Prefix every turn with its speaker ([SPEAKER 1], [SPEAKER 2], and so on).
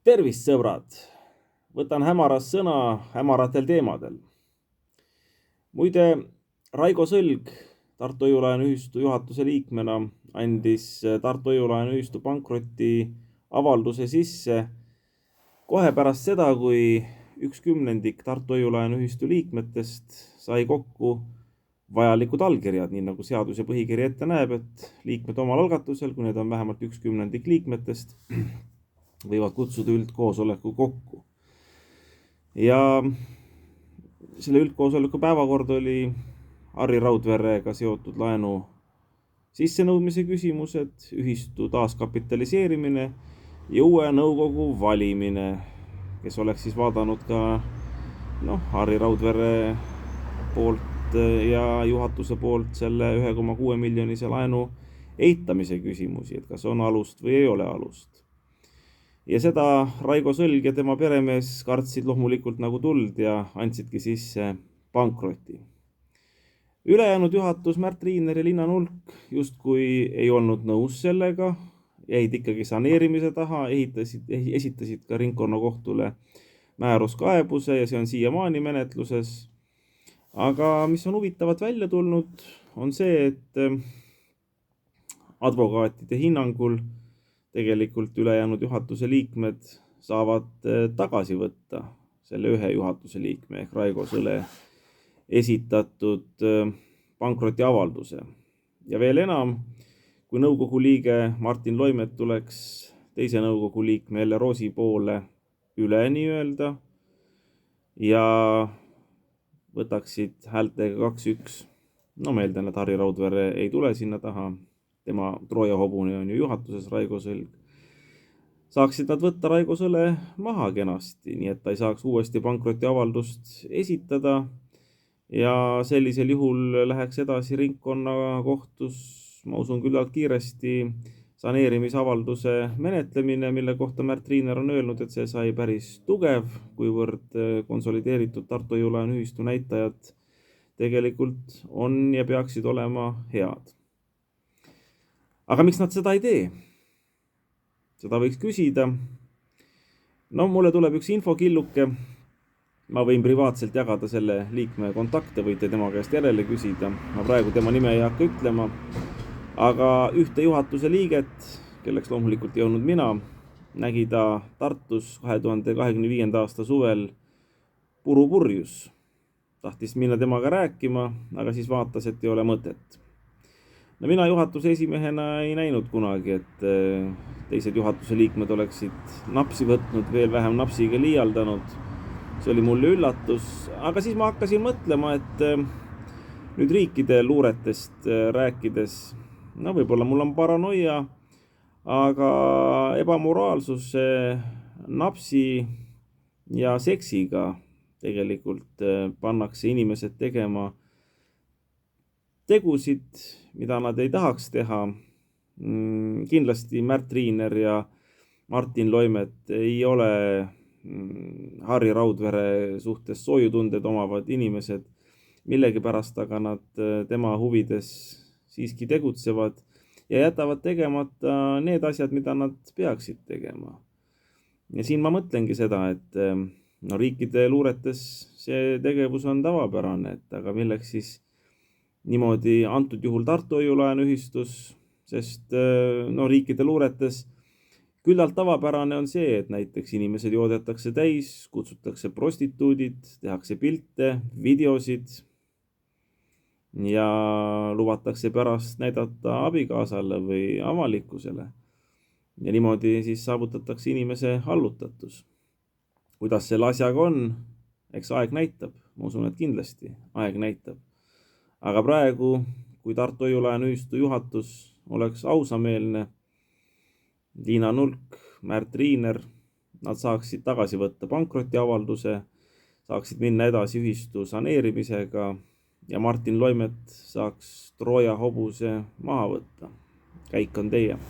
[SPEAKER 1] Tervist, sõbrad! Võtan hämaras sõna hämaratel teemadel. Muide, Raigo Sõlg Tartu Hoiu-laenuühistu juhatuse liikmena andis Tartu Hoiu-laenuühistu pankroti avalduse sisse kohe pärast seda, kui 1/10 Tartu Hoiu-laenuühistu liikmetest sai kokku vajalikud allkirjad, nii nagu seadus ja põhikiri ette näeb, et liikmed omal algatusel, kui need on vähemalt 1/10 liikmetest, võivad kutsuda üldkoosoleku kokku. Ja selle üldkoosoleku päevakord oli Harri Raudverega seotud laenu sissenõudmise küsimused, ühistu taaskapitaliseerimine ja uue nõukogu valimine, kes oleks siis vaadanud ka Harri Raudvere poolt ja juhatuse poolt selle 1,6 miljonise laenu eitamise küsimusi, et kas on alust või ei ole alust. Ja seda Raigo Sõlg ja tema peremees kartsid loomulikult nagu tuld ja andsidki sisse pankroti. Ülejäänud juhatus Märt Riiner ja Linna Nulk justkui ei olnud nõus sellega, jäid ikkagi saneerimise taha, esitasid ka ringkonnakohtule määruskaebuse ja see on siiamaani menetluses. Aga mis on huvitavat välja tulnud, on see, et advokaatide hinnangul tegelikult ülejäänud juhatuse liikmed saavad tagasi võtta selle ühe juhatuse liikme ehk Raigo Sõle esitatud pankrotiavalduse. Ja veel enam, kui nõukogu liige Martin Loimet tuleks teise nõukogu liikme Elle Roosi poole üle nii-öelda ja võtaksid häältega 2-1. Ma eeldan, et Harri Raudvere ei tule sinna taha. Tema Trooja hobune on ju juhatuses Raigo Sõlg. Saaksid nad võtta Raigo Sõle maha kenasti, nii et ta ei saaks uuesti pankrotiavaldust esitada. Ja sellisel juhul läheks edasi ringkonnakohtus, ma usun küllalt kiiresti, saneerimisavalduse menetlemine, mille kohta Märt Riiner on öelnud, et see sai päris tugev, kuivõrd konsolideeritud Tartu Hoiu-laenuühistu näitajad tegelikult on ja peaksid olema head. Aga miks nad seda ei tee? Seda võiks küsida. Mulle tuleb üks infokilluke. Ma võin privaatselt jagada selle liikme kontakte, võite tema käest järele küsida. Ma praegu tema nime ei hakka ütlema. Aga ühte juhatuse liiget, kelleks loomulikult ei olnud mina, nägi ta Tartus 2025. aasta suvel purupurjus. Tahtis minna temaga rääkima, aga siis vaatas, et ei ole mõtet. Mina juhatuse esimehena ei näinud kunagi, et teised juhatuse liikmed oleksid napsi võtnud, veel vähem napsiga liialdanud. See oli mulle üllatus, aga siis ma hakkasin mõtlema, et nüüd riikide luuretest rääkides, võib-olla mul on paranoia, aga ebamoraalsus napsi ja seksiga tegelikult pannakse inimesed tegema tegusid, mida nad ei tahaks teha. Kindlasti Märt Riiner ja Martin Loimet ei ole Harri Raudvere suhtes soojutunded omavad inimesed, millegipärast aga nad tema huvides siiski tegutsevad ja jätavad tegemata need asjad, mida nad peaksid tegema. Ja siin ma mõtlengi seda, et riikide luuretes see tegevus on tavapärane, aga milleks siis niimoodi antud juhul Tartu Hoiu-laenuühistus, sest riikide luuretes küllalt tavapärane on see, et näiteks inimesed joodetakse täis, kutsutakse prostituudid, tehakse pilte, videosid ja lubatakse pärast näidata abikaasale või avalikkusele. Ja niimoodi siis saavutatakse inimese allutatus. Kuidas selle asjaga on, eks aeg näitab. Ma usun, et kindlasti aeg näitab. Aga praegu, kui Tartu Hoiu-laenuühistu juhatus oleks ausameelne, Liina Nulk, Märt Riiner, nad saaksid tagasi võtta pankrotiavalduse, saaksid minna edasi ühistu saneerimisega ja Martin Loimet saaks Trooja hobuse maha võtta. Käik on teie.